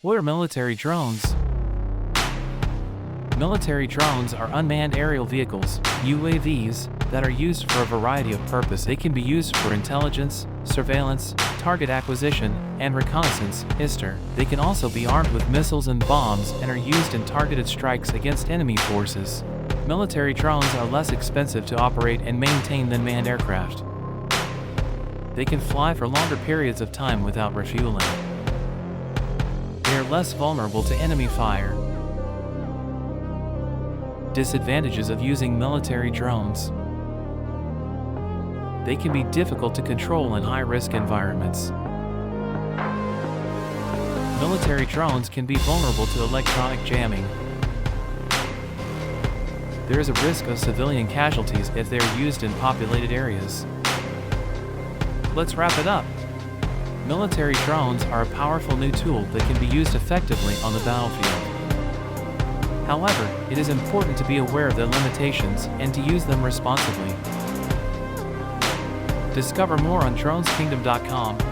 What are military drones? Military drones are unmanned aerial vehicles, UAVs, that are used for a variety of purposes. They can be used for intelligence, surveillance, target acquisition, and reconnaissance, ISTAR. They can also be armed with missiles and bombs and are used in targeted strikes against enemy forces. Military drones are less expensive to operate and maintain than manned aircraft. They can fly for longer periods of time without refueling. They are less vulnerable to enemy fire. Disadvantages of using military drones. They can be difficult to control in high-risk environments. Military drones can be vulnerable to electronic jamming. There is a risk of civilian casualties if they are used in populated areas. Let's wrap it up. Military drones are a powerful new tool that can be used effectively on the battlefield. However, it is important to be aware of their limitations and to use them responsibly. Discover more on DronesKingdom.com.